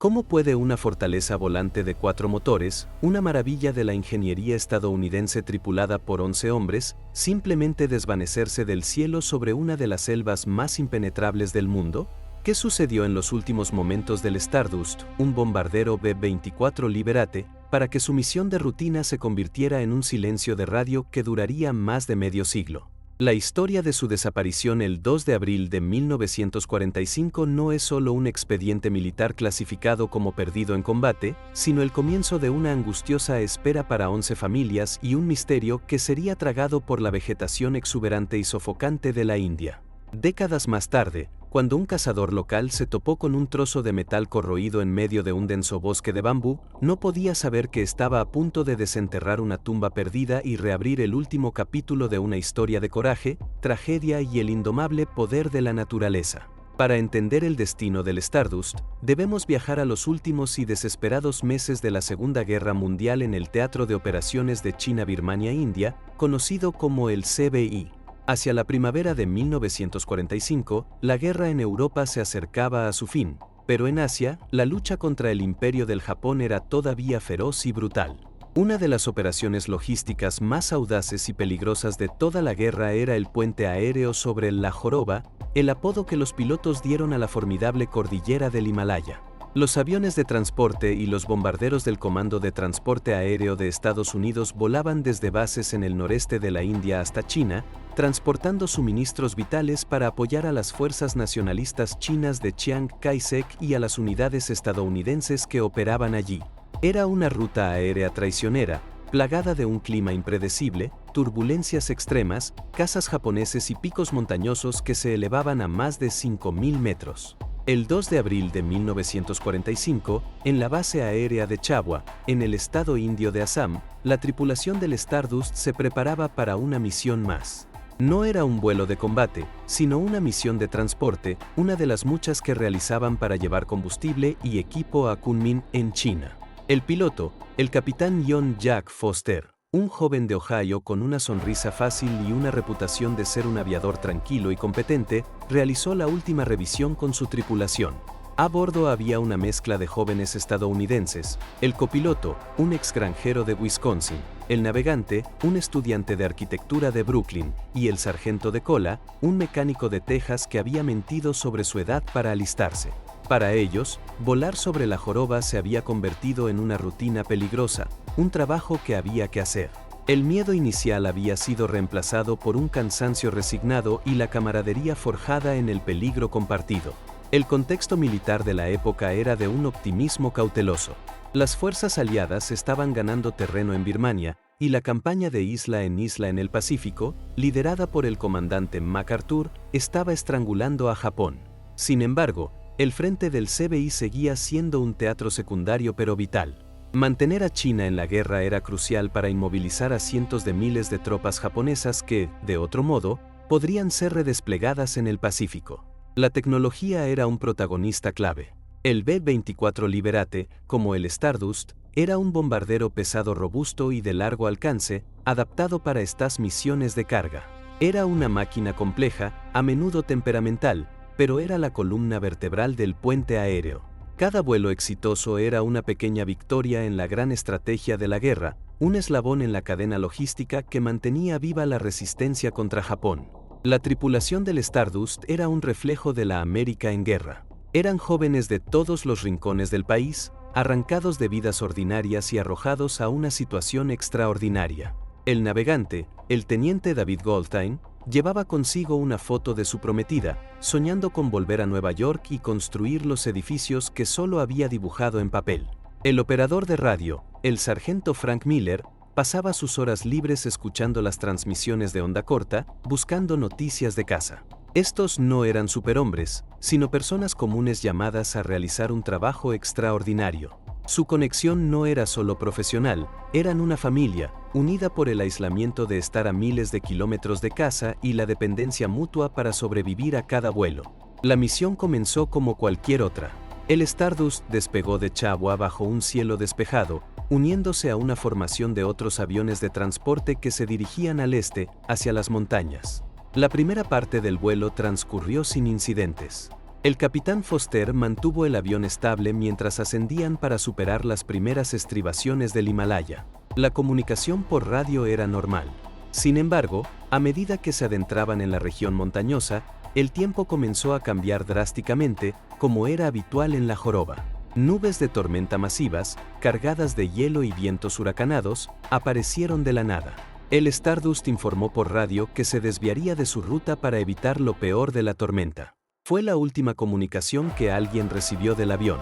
¿Cómo puede una fortaleza volante de 4 motores, una maravilla de la ingeniería estadounidense tripulada por 11 hombres, simplemente desvanecerse del cielo sobre una de las selvas más impenetrables del mundo? ¿Qué sucedió en los últimos momentos del Stardust, un bombardero B-24 Liberate, para que su misión de rutina se convirtiera en un silencio de radio que duraría más de medio siglo? La historia de su desaparición el 2 de abril de 1945 no es solo un expediente militar clasificado como perdido en combate, sino el comienzo de una angustiosa espera para 11 familias y un misterio que sería tragado por la vegetación exuberante y sofocante de la India. Décadas más tarde, cuando un cazador local se topó con un trozo de metal corroído en medio de un denso bosque de bambú, no podía saber que estaba a punto de desenterrar una tumba perdida y reabrir el último capítulo de una historia de coraje, tragedia y el indomable poder de la naturaleza. Para entender el destino del Stardust, debemos viajar a los últimos y desesperados meses de la Segunda Guerra Mundial en el Teatro de Operaciones de China-Birmania-India, conocido como el CBI. Hacia la primavera de 1945, la guerra en Europa se acercaba a su fin, pero en Asia, la lucha contra el imperio del Japón era todavía feroz y brutal. Una de las operaciones logísticas más audaces y peligrosas de toda la guerra era el puente aéreo sobre el La Joroba, el apodo que los pilotos dieron a la formidable cordillera del Himalaya. Los aviones de transporte y los bombarderos del Comando de Transporte Aéreo de Estados Unidos volaban desde bases en el noreste de la India hasta China, transportando suministros vitales para apoyar a las fuerzas nacionalistas chinas de Chiang Kai-shek y a las unidades estadounidenses que operaban allí. Era una ruta aérea traicionera, plagada de un clima impredecible, turbulencias extremas, cazas japoneses y picos montañosos que se elevaban a más de 5.000 metros. El 2 de abril de 1945, en la base aérea de Chawar, en el estado indio de Assam, la tripulación del Stardust se preparaba para una misión más. No era un vuelo de combate, sino una misión de transporte, una de las muchas que realizaban para llevar combustible y equipo a Kunming, en China. El piloto, el capitán John Jack Foster, un joven de Ohio con una sonrisa fácil y una reputación de ser un aviador tranquilo y competente, realizó la última revisión con su tripulación. A bordo había una mezcla de jóvenes estadounidenses, el copiloto, un extranjero de Wisconsin, el navegante, un estudiante de arquitectura de Brooklyn, y el sargento de cola, un mecánico de Texas que había mentido sobre su edad para alistarse. Para ellos, volar sobre la joroba se había convertido en una rutina peligrosa, un trabajo que había que hacer. El miedo inicial había sido reemplazado por un cansancio resignado y la camaradería forjada en el peligro compartido. El contexto militar de la época era de un optimismo cauteloso. Las fuerzas aliadas estaban ganando terreno en Birmania, y la campaña de isla en el Pacífico, liderada por el comandante MacArthur, estaba estrangulando a Japón. Sin embargo, el frente del CBI seguía siendo un teatro secundario pero vital. Mantener a China en la guerra era crucial para inmovilizar a cientos de miles de tropas japonesas que, de otro modo, podrían ser redesplegadas en el Pacífico. La tecnología era un protagonista clave. El B-24 Liberate, como el Stardust, era un bombardero pesado robusto y de largo alcance, adaptado para estas misiones de carga. Era una máquina compleja, a menudo temperamental, pero era la columna vertebral del puente aéreo. Cada vuelo exitoso era una pequeña victoria en la gran estrategia de la guerra, un eslabón en la cadena logística que mantenía viva la resistencia contra Japón. La tripulación del Stardust era un reflejo de la América en guerra. Eran jóvenes de todos los rincones del país, arrancados de vidas ordinarias y arrojados a una situación extraordinaria. El navegante, el teniente David Goldstein, llevaba consigo una foto de su prometida, soñando con volver a Nueva York y construir los edificios que solo había dibujado en papel. El operador de radio, el sargento Frank Miller, pasaba sus horas libres escuchando las transmisiones de onda corta, buscando noticias de casa. Estos no eran superhombres, sino personas comunes llamadas a realizar un trabajo extraordinario. Su conexión no era solo profesional, eran una familia, unida por el aislamiento de estar a miles de kilómetros de casa y la dependencia mutua para sobrevivir a cada vuelo. La misión comenzó como cualquier otra. El Stardust despegó de Chawar bajo un cielo despejado, uniéndose a una formación de otros aviones de transporte que se dirigían al este, hacia las montañas. La primera parte del vuelo transcurrió sin incidentes. El capitán Foster mantuvo el avión estable mientras ascendían para superar las primeras estribaciones del Himalaya. La comunicación por radio era normal. Sin embargo, a medida que se adentraban en la región montañosa, el tiempo comenzó a cambiar drásticamente, como era habitual en la joroba. Nubes de tormenta masivas, cargadas de hielo y vientos huracanados, aparecieron de la nada. El Stardust informó por radio que se desviaría de su ruta para evitar lo peor de la tormenta. Fue la última comunicación que alguien recibió del avión.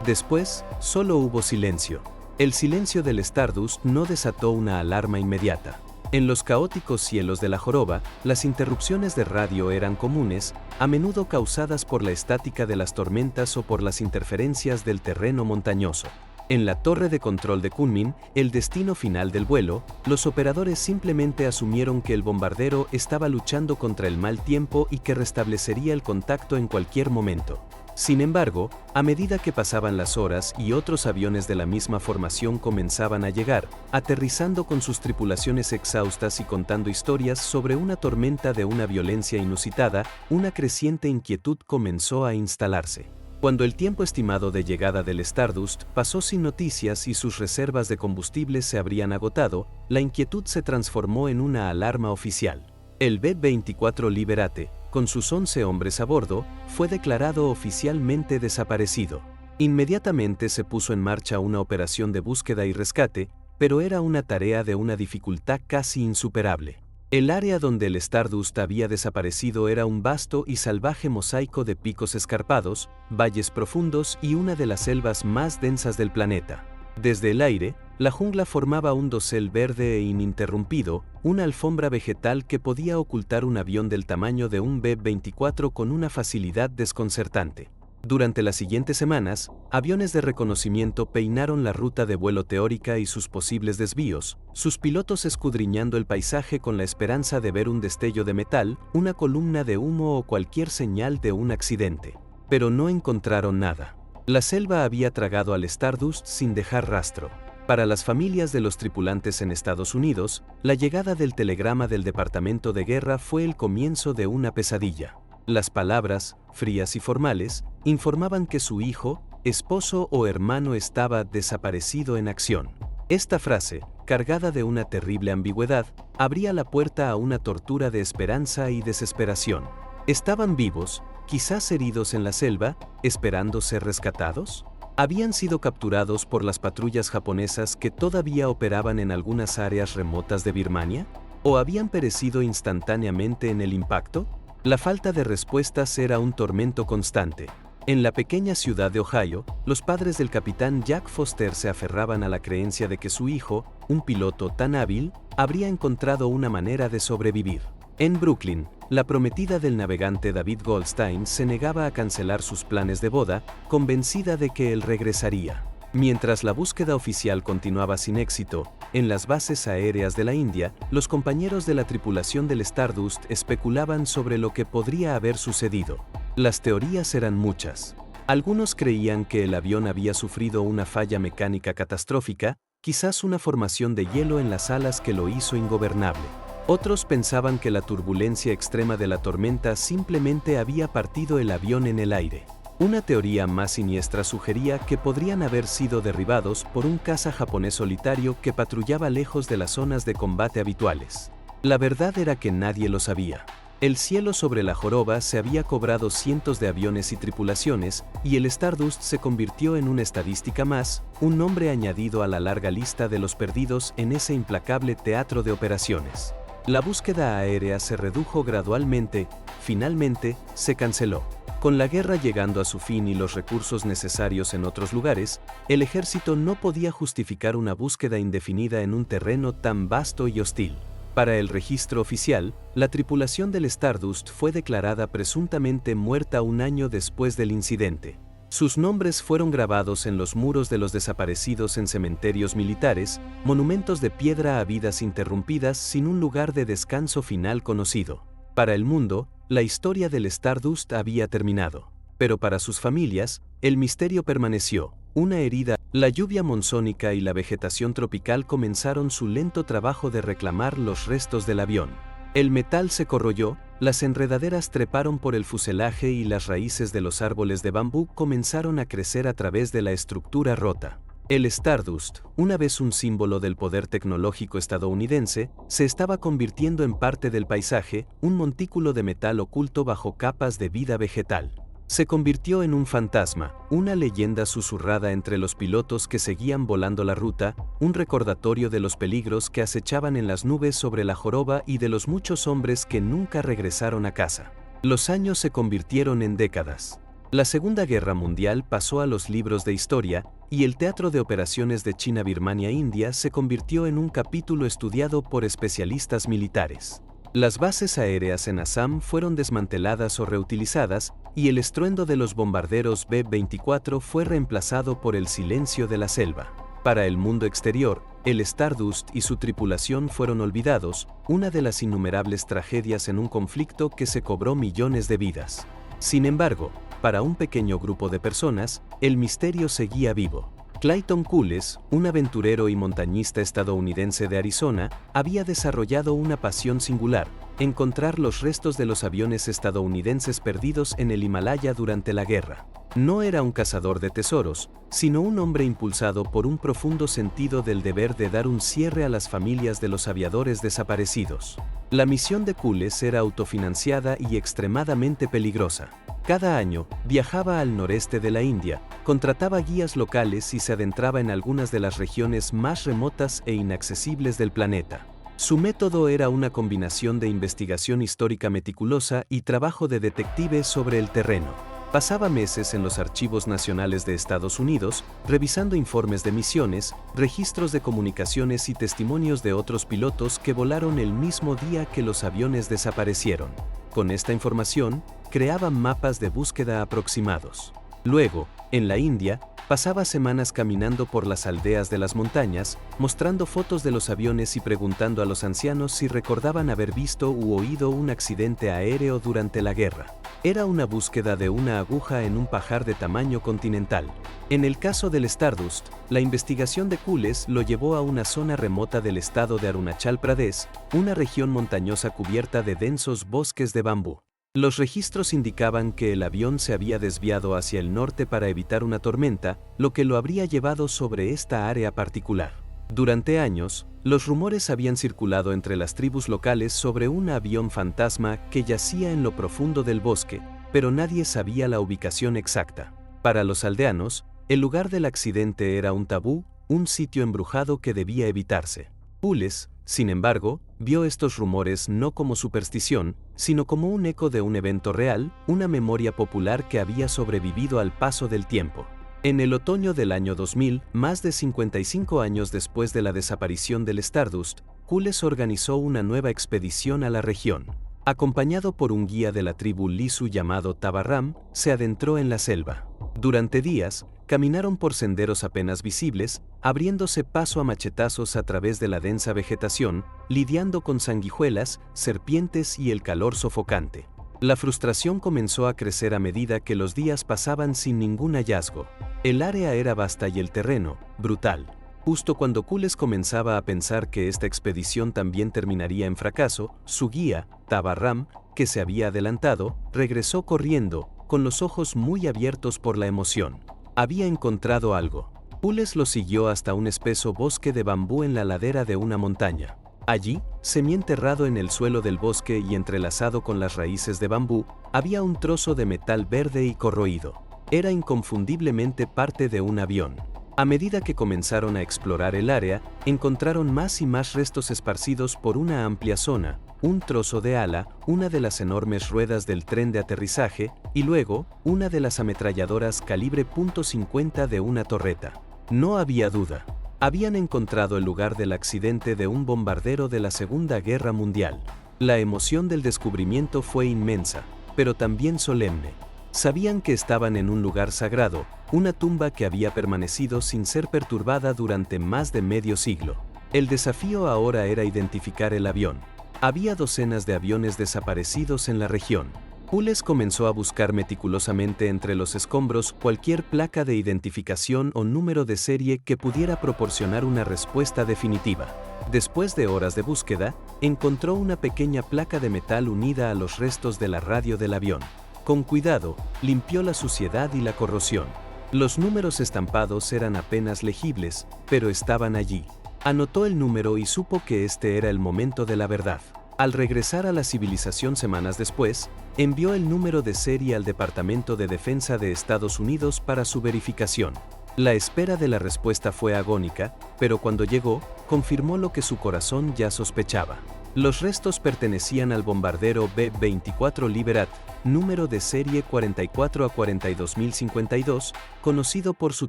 Después, solo hubo silencio. El silencio del Stardust no desató una alarma inmediata. En los caóticos cielos de la joroba, las interrupciones de radio eran comunes, a menudo causadas por la estática de las tormentas o por las interferencias del terreno montañoso. En la torre de control de Kunming, el destino final del vuelo, los operadores simplemente asumieron que el bombardero estaba luchando contra el mal tiempo y que restablecería el contacto en cualquier momento. Sin embargo, a medida que pasaban las horas y otros aviones de la misma formación comenzaban a llegar, aterrizando con sus tripulaciones exhaustas y contando historias sobre una tormenta de una violencia inusitada, una creciente inquietud comenzó a instalarse. Cuando el tiempo estimado de llegada del Stardust pasó sin noticias y sus reservas de combustible se habrían agotado, la inquietud se transformó en una alarma oficial. El B-24 Liberate, con sus 11 hombres a bordo, fue declarado oficialmente desaparecido. Inmediatamente se puso en marcha una operación de búsqueda y rescate, pero era una tarea de una dificultad casi insuperable. El área donde el Stardust había desaparecido era un vasto y salvaje mosaico de picos escarpados, valles profundos y una de las selvas más densas del planeta. Desde el aire, la jungla formaba un dosel verde e ininterrumpido, una alfombra vegetal que podía ocultar un avión del tamaño de un B-24 con una facilidad desconcertante. Durante las siguientes semanas, aviones de reconocimiento peinaron la ruta de vuelo teórica y sus posibles desvíos, sus pilotos escudriñando el paisaje con la esperanza de ver un destello de metal, una columna de humo o cualquier señal de un accidente. Pero no encontraron nada. La selva había tragado al Stardust sin dejar rastro. Para las familias de los tripulantes en Estados Unidos, la llegada del telegrama del Departamento de Guerra fue el comienzo de una pesadilla. Las palabras, frías y formales, informaban que su hijo, esposo o hermano estaba desaparecido en acción. Esta frase, cargada de una terrible ambigüedad, abría la puerta a una tortura de esperanza y desesperación. ¿Estaban vivos, quizás heridos en la selva, esperando ser rescatados? ¿Habían sido capturados por las patrullas japonesas que todavía operaban en algunas áreas remotas de Birmania? ¿O habían perecido instantáneamente en el impacto? La falta de respuestas era un tormento constante. En la pequeña ciudad de Ohio, los padres del capitán Jack Foster se aferraban a la creencia de que su hijo, un piloto tan hábil, habría encontrado una manera de sobrevivir. En Brooklyn, la prometida del navegante David Goldstein se negaba a cancelar sus planes de boda, convencida de que él regresaría. Mientras la búsqueda oficial continuaba sin éxito, en las bases aéreas de la India, los compañeros de la tripulación del Stardust especulaban sobre lo que podría haber sucedido. Las teorías eran muchas. Algunos creían que el avión había sufrido una falla mecánica catastrófica, quizás una formación de hielo en las alas que lo hizo ingobernable. Otros pensaban que la turbulencia extrema de la tormenta simplemente había partido el avión en el aire. Una teoría más siniestra sugería que podrían haber sido derribados por un caza japonés solitario que patrullaba lejos de las zonas de combate habituales. La verdad era que nadie lo sabía. El cielo sobre la joroba se había cobrado cientos de aviones y tripulaciones, y el Stardust se convirtió en una estadística más, un nombre añadido a la larga lista de los perdidos en ese implacable teatro de operaciones. La búsqueda aérea se redujo gradualmente, finalmente, se canceló. Con la guerra llegando a su fin y los recursos necesarios en otros lugares, el ejército no podía justificar una búsqueda indefinida en un terreno tan vasto y hostil. Para el registro oficial, la tripulación del Stardust fue declarada presuntamente muerta un año después del incidente. Sus nombres fueron grabados en los muros de los desaparecidos en cementerios militares, monumentos de piedra a vidas interrumpidas sin un lugar de descanso final conocido. Para el mundo, la historia del Stardust había terminado. Pero para sus familias, el misterio permaneció. Una herida, la lluvia monzónica y la vegetación tropical comenzaron su lento trabajo de reclamar los restos del avión. El metal se corroyó, las enredaderas treparon por el fuselaje y las raíces de los árboles de bambú comenzaron a crecer a través de la estructura rota. El Stardust, una vez un símbolo del poder tecnológico estadounidense, se estaba convirtiendo en parte del paisaje, un montículo de metal oculto bajo capas de vida vegetal. Se convirtió en un fantasma, una leyenda susurrada entre los pilotos que seguían volando la ruta, un recordatorio de los peligros que acechaban en las nubes sobre la joroba y de los muchos hombres que nunca regresaron a casa. Los años se convirtieron en décadas. La Segunda Guerra Mundial pasó a los libros de historia, y el teatro de operaciones de China-Birmania-India se convirtió en un capítulo estudiado por especialistas militares. Las bases aéreas en Assam fueron desmanteladas o reutilizadas, y el estruendo de los bombarderos B-24 fue reemplazado por el silencio de la selva. Para el mundo exterior, el Stardust y su tripulación fueron olvidados, una de las innumerables tragedias en un conflicto que se cobró millones de vidas. Sin embargo, para un pequeño grupo de personas, el misterio seguía vivo. Clayton Coles, un aventurero y montañista estadounidense de Arizona, había desarrollado una pasión singular: encontrar los restos de los aviones estadounidenses perdidos en el Himalaya durante la guerra. No era un cazador de tesoros, sino un hombre impulsado por un profundo sentido del deber de dar un cierre a las familias de los aviadores desaparecidos. La misión de Coles era autofinanciada y extremadamente peligrosa. Cada año, viajaba al noreste de la India, contrataba guías locales y se adentraba en algunas de las regiones más remotas e inaccesibles del planeta. Su método era una combinación de investigación histórica meticulosa y trabajo de detective sobre el terreno. Pasaba meses en los archivos nacionales de Estados Unidos, revisando informes de misiones, registros de comunicaciones y testimonios de otros pilotos que volaron el mismo día que los aviones desaparecieron. Con esta información, creaba mapas de búsqueda aproximados. Luego, en la India, pasaba semanas caminando por las aldeas de las montañas, mostrando fotos de los aviones y preguntando a los ancianos si recordaban haber visto u oído un accidente aéreo durante la guerra. Era una búsqueda de una aguja en un pajar de tamaño continental. En el caso del Stardust, la investigación de Coles lo llevó a una zona remota del estado de Arunachal Pradesh, una región montañosa cubierta de densos bosques de bambú. Los registros indicaban que el avión se había desviado hacia el norte para evitar una tormenta, lo que lo habría llevado sobre esta área particular. Durante años, los rumores habían circulado entre las tribus locales sobre un avión fantasma que yacía en lo profundo del bosque, pero nadie sabía la ubicación exacta. Para los aldeanos, el lugar del accidente era un tabú, un sitio embrujado que debía evitarse. Coles, sin embargo, vio estos rumores no como superstición, sino como un eco de un evento real, una memoria popular que había sobrevivido al paso del tiempo. En el otoño del año 2000, más de 55 años después de la desaparición del Stardust, Coles organizó una nueva expedición a la región. Acompañado por un guía de la tribu Lisu llamado Tabarram, se adentró en la selva. Durante días, caminaron por senderos apenas visibles, abriéndose paso a machetazos a través de la densa vegetación, lidiando con sanguijuelas, serpientes y el calor sofocante. La frustración comenzó a crecer a medida que los días pasaban sin ningún hallazgo. El área era vasta y el terreno, brutal. Justo cuando Coles comenzaba a pensar que esta expedición también terminaría en fracaso, su guía, Tabarram, que se había adelantado, regresó corriendo, con los ojos muy abiertos por la emoción. Había encontrado algo. Coles lo siguió hasta un espeso bosque de bambú en la ladera de una montaña. Allí, semienterrado en el suelo del bosque y entrelazado con las raíces de bambú, había un trozo de metal verde y corroído. Era inconfundiblemente parte de un avión. A medida que comenzaron a explorar el área, encontraron más y más restos esparcidos por una amplia zona, un trozo de ala, una de las enormes ruedas del tren de aterrizaje, y luego, una de las ametralladoras calibre .50 de una torreta. No había duda. Habían encontrado el lugar del accidente de un bombardero de la Segunda Guerra Mundial. La emoción del descubrimiento fue inmensa, pero también solemne. Sabían que estaban en un lugar sagrado, una tumba que había permanecido sin ser perturbada durante más de medio siglo. El desafío ahora era identificar el avión. Había docenas de aviones desaparecidos en la región. Coles comenzó a buscar meticulosamente entre los escombros cualquier placa de identificación o número de serie que pudiera proporcionar una respuesta definitiva. Después de horas de búsqueda, encontró una pequeña placa de metal unida a los restos de la radio del avión. Con cuidado, limpió la suciedad y la corrosión. Los números estampados eran apenas legibles, pero estaban allí. Anotó el número y supo que este era el momento de la verdad. Al regresar a la civilización semanas después, envió el número de serie al Departamento de Defensa de Estados Unidos para su verificación. La espera de la respuesta fue agónica, pero cuando llegó, confirmó lo que su corazón ya sospechaba. Los restos pertenecían al bombardero B-24 Liberat, número de serie 44 a 42052, conocido por su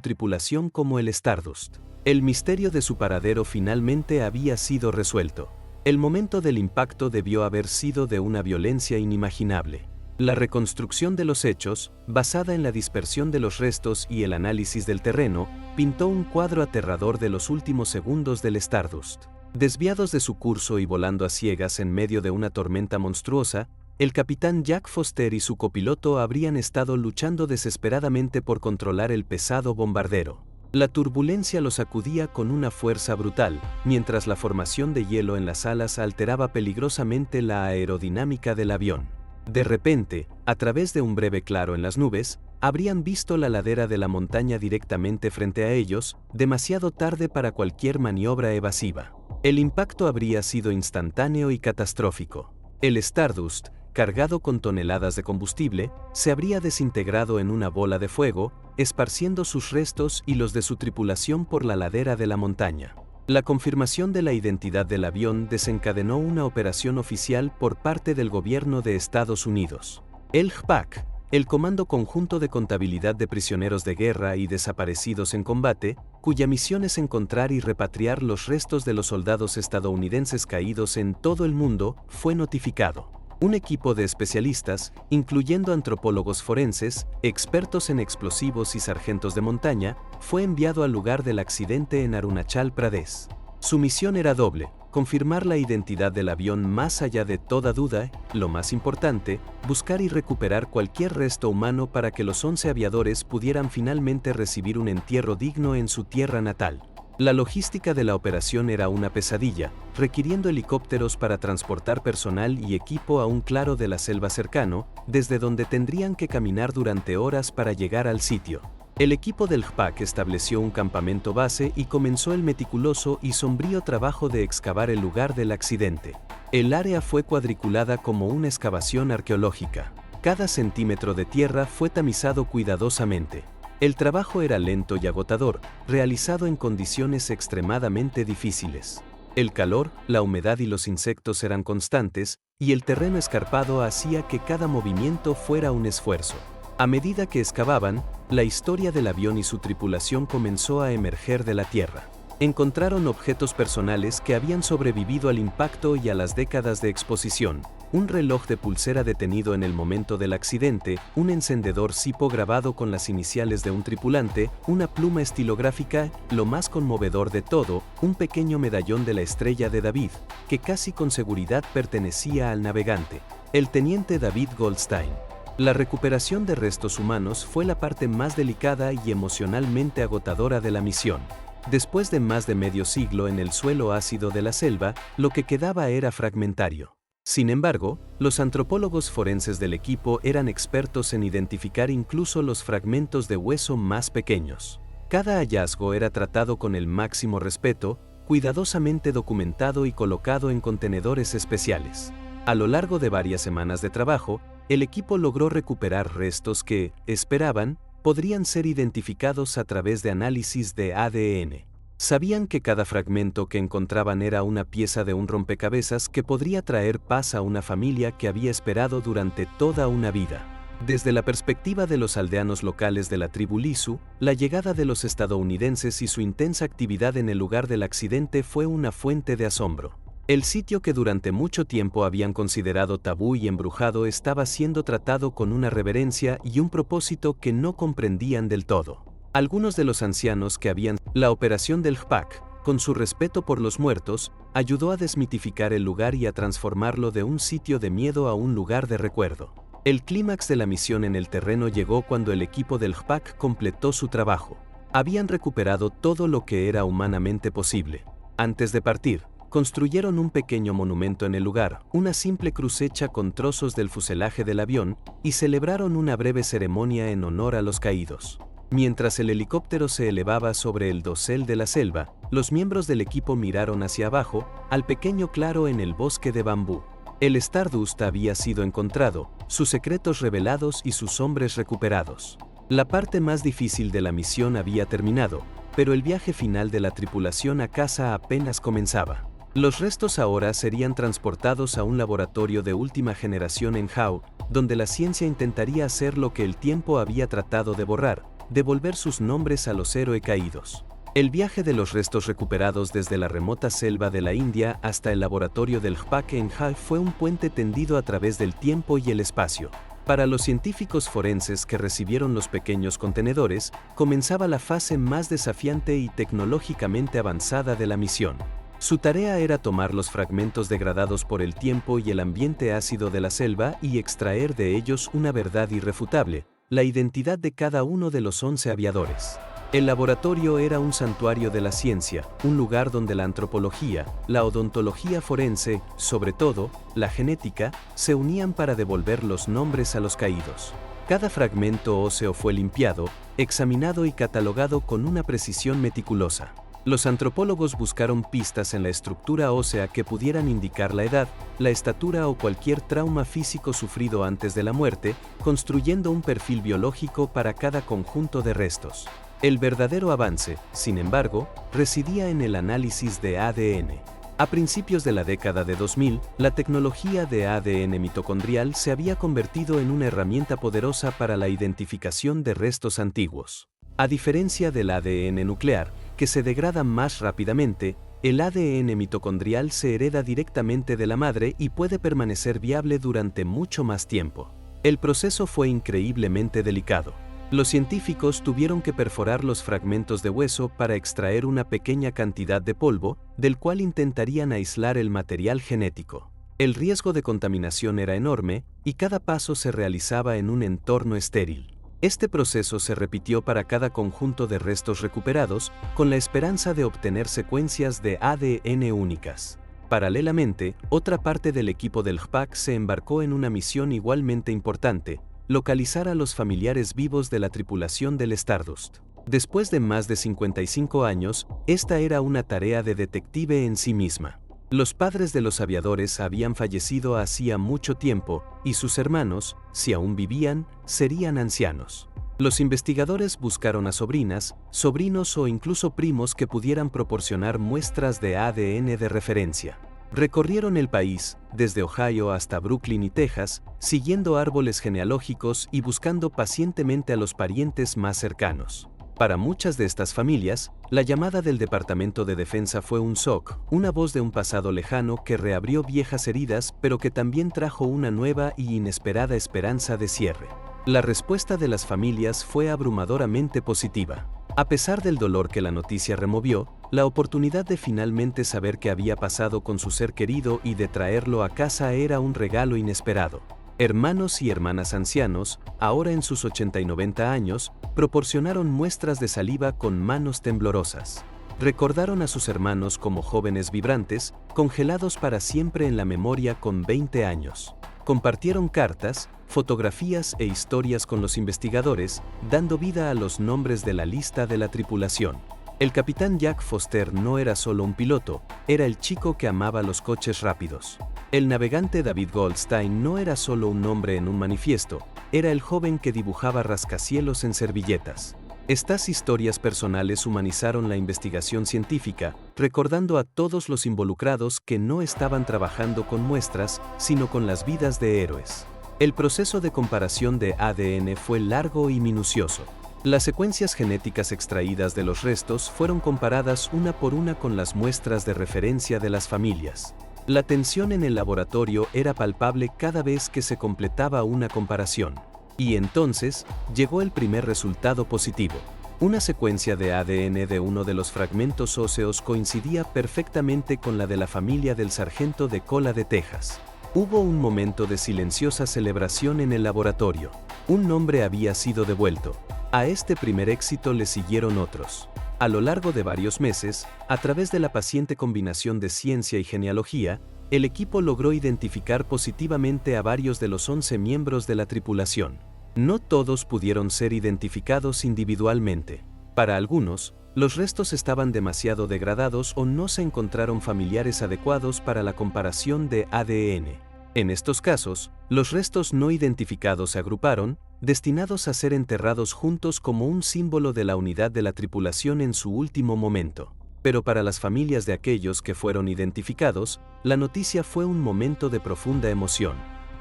tripulación como el Stardust. El misterio de su paradero finalmente había sido resuelto. El momento del impacto debió haber sido de una violencia inimaginable. La reconstrucción de los hechos, basada en la dispersión de los restos y el análisis del terreno, pintó un cuadro aterrador de los últimos segundos del Stardust. Desviados de su curso y volando a ciegas en medio de una tormenta monstruosa, el capitán Jack Foster y su copiloto habrían estado luchando desesperadamente por controlar el pesado bombardero. La turbulencia los sacudía con una fuerza brutal, mientras la formación de hielo en las alas alteraba peligrosamente la aerodinámica del avión. De repente, a través de un breve claro en las nubes, habrían visto la ladera de la montaña directamente frente a ellos, demasiado tarde para cualquier maniobra evasiva. El impacto habría sido instantáneo y catastrófico. El Stardust, cargado con toneladas de combustible, se habría desintegrado en una bola de fuego, esparciendo sus restos y los de su tripulación por la ladera de la montaña. La confirmación de la identidad del avión desencadenó una operación oficial por parte del gobierno de Estados Unidos. El GPAC, el Comando Conjunto de Contabilidad de Prisioneros de Guerra y Desaparecidos en Combate, cuya misión es encontrar y repatriar los restos de los soldados estadounidenses caídos en todo el mundo, fue notificado. Un equipo de especialistas, incluyendo antropólogos forenses, expertos en explosivos y sargentos de montaña, fue enviado al lugar del accidente en Arunachal Pradesh. Su misión era doble: confirmar la identidad del avión más allá de toda duda, lo más importante, buscar y recuperar cualquier resto humano para que los 11 aviadores pudieran finalmente recibir un entierro digno en su tierra natal. La logística de la operación era una pesadilla, requiriendo helicópteros para transportar personal y equipo a un claro de la selva cercano, desde donde tendrían que caminar durante horas para llegar al sitio. El equipo del GPAC estableció un campamento base y comenzó el meticuloso y sombrío trabajo de excavar el lugar del accidente. El área fue cuadriculada como una excavación arqueológica. Cada centímetro de tierra fue tamizado cuidadosamente. El trabajo era lento y agotador, realizado en condiciones extremadamente difíciles. El calor, la humedad y los insectos eran constantes, y el terreno escarpado hacía que cada movimiento fuera un esfuerzo. A medida que excavaban, la historia del avión y su tripulación comenzó a emerger de la tierra. Encontraron objetos personales que habían sobrevivido al impacto y a las décadas de exposición: un reloj de pulsera detenido en el momento del accidente, un encendedor Zippo grabado con las iniciales de un tripulante, una pluma estilográfica, lo más conmovedor de todo, un pequeño medallón de la estrella de David, que casi con seguridad pertenecía al navegante, el teniente David Goldstein. La recuperación de restos humanos fue la parte más delicada y emocionalmente agotadora de la misión. Después de más de medio siglo en el suelo ácido de la selva, lo que quedaba era fragmentario. Sin embargo, los antropólogos forenses del equipo eran expertos en identificar incluso los fragmentos de hueso más pequeños. Cada hallazgo era tratado con el máximo respeto, cuidadosamente documentado y colocado en contenedores especiales. A lo largo de varias semanas de trabajo, el equipo logró recuperar restos que, esperaban, podrían ser identificados a través de análisis de ADN. Sabían que cada fragmento que encontraban era una pieza de un rompecabezas que podría traer paz a una familia que había esperado durante toda una vida. Desde la perspectiva de los aldeanos locales de la tribu Lisu, la llegada de los estadounidenses y su intensa actividad en el lugar del accidente fue una fuente de asombro. El sitio que durante mucho tiempo habían considerado tabú y embrujado estaba siendo tratado con una reverencia y un propósito que no comprendían del todo. Algunos de los ancianos que habían la operación del GPAC, con su respeto por los muertos, ayudó a desmitificar el lugar y a transformarlo de un sitio de miedo a un lugar de recuerdo. El clímax de la misión en el terreno llegó cuando el equipo del GPAC completó su trabajo. Habían recuperado todo lo que era humanamente posible. Antes de partir, construyeron un pequeño monumento en el lugar, una simple cruz hecha con trozos del fuselaje del avión, y celebraron una breve ceremonia en honor a los caídos. Mientras el helicóptero se elevaba sobre el dosel de la selva, los miembros del equipo miraron hacia abajo, al pequeño claro en el bosque de bambú. El Stardust había sido encontrado, sus secretos revelados y sus hombres recuperados. La parte más difícil de la misión había terminado, pero el viaje final de la tripulación a casa apenas comenzaba. Los restos ahora serían transportados a un laboratorio de última generación en Hao, donde la ciencia intentaría hacer lo que el tiempo había tratado de borrar: devolver sus nombres a los héroes caídos. El viaje de los restos recuperados desde la remota selva de la India hasta el laboratorio del JPAC en Hao fue un puente tendido a través del tiempo y el espacio. Para los científicos forenses que recibieron los pequeños contenedores, comenzaba la fase más desafiante y tecnológicamente avanzada de la misión. Su tarea era tomar los fragmentos degradados por el tiempo y el ambiente ácido de la selva y extraer de ellos una verdad irrefutable: la identidad de cada uno de los 11 aviadores. El laboratorio era un santuario de la ciencia, un lugar donde la antropología, la odontología forense, sobre todo, la genética, se unían para devolver los nombres a los caídos. Cada fragmento óseo fue limpiado, examinado y catalogado con una precisión meticulosa. Los antropólogos buscaron pistas en la estructura ósea que pudieran indicar la edad, la estatura o cualquier trauma físico sufrido antes de la muerte, construyendo un perfil biológico para cada conjunto de restos. El verdadero avance, sin embargo, residía en el análisis de ADN. A principios de la década de 2000, la tecnología de ADN mitocondrial se había convertido en una herramienta poderosa para la identificación de restos antiguos. A diferencia del ADN nuclear, que se degrada más rápidamente, el ADN mitocondrial se hereda directamente de la madre y puede permanecer viable durante mucho más tiempo. El proceso fue increíblemente delicado. Los científicos tuvieron que perforar los fragmentos de hueso para extraer una pequeña cantidad de polvo, del cual intentarían aislar el material genético. El riesgo de contaminación era enorme, y cada paso se realizaba en un entorno estéril. Este proceso se repitió para cada conjunto de restos recuperados, con la esperanza de obtener secuencias de ADN únicas. Paralelamente, otra parte del equipo del JPAC se embarcó en una misión igualmente importante: localizar a los familiares vivos de la tripulación del Stardust. Después de más de 55 años, esta era una tarea de detective en sí misma. Los padres de los aviadores habían fallecido hacía mucho tiempo, y sus hermanos, si aún vivían, serían ancianos. Los investigadores buscaron a sobrinas, sobrinos o incluso primos que pudieran proporcionar muestras de ADN de referencia. Recorrieron el país, desde Ohio hasta Brooklyn y Texas, siguiendo árboles genealógicos y buscando pacientemente a los parientes más cercanos. Para muchas de estas familias, la llamada del Departamento de Defensa fue un shock, una voz de un pasado lejano que reabrió viejas heridas, pero que también trajo una nueva y inesperada esperanza de cierre. La respuesta de las familias fue abrumadoramente positiva. A pesar del dolor que la noticia removió, la oportunidad de finalmente saber qué había pasado con su ser querido y de traerlo a casa era un regalo inesperado. Hermanos y hermanas ancianos, ahora en sus 80 y 90 años, proporcionaron muestras de saliva con manos temblorosas. Recordaron a sus hermanos como jóvenes vibrantes, congelados para siempre en la memoria con 20 años. Compartieron cartas, fotografías e historias con los investigadores, dando vida a los nombres de la lista de la tripulación. El capitán Jack Foster no era solo un piloto, era el chico que amaba los coches rápidos. El navegante David Goldstein no era solo un nombre en un manifiesto, era el joven que dibujaba rascacielos en servilletas. Estas historias personales humanizaron la investigación científica, recordando a todos los involucrados que no estaban trabajando con muestras, sino con las vidas de héroes. El proceso de comparación de ADN fue largo y minucioso. Las secuencias genéticas extraídas de los restos fueron comparadas una por una con las muestras de referencia de las familias. La tensión en el laboratorio era palpable cada vez que se completaba una comparación. Y entonces, llegó el primer resultado positivo. Una secuencia de ADN de uno de los fragmentos óseos coincidía perfectamente con la de la familia del sargento de cola de Texas. Hubo un momento de silenciosa celebración en el laboratorio. Un nombre había sido devuelto. A este primer éxito le siguieron otros. A lo largo de varios meses, a través de la paciente combinación de ciencia y genealogía, el equipo logró identificar positivamente a varios de los 11 miembros de la tripulación. No todos pudieron ser identificados individualmente. Para algunos, los restos estaban demasiado degradados o no se encontraron familiares adecuados para la comparación de ADN. En estos casos, los restos no identificados se agruparon, destinados a ser enterrados juntos como un símbolo de la unidad de la tripulación en su último momento. Pero para las familias de aquellos que fueron identificados, la noticia fue un momento de profunda emoción.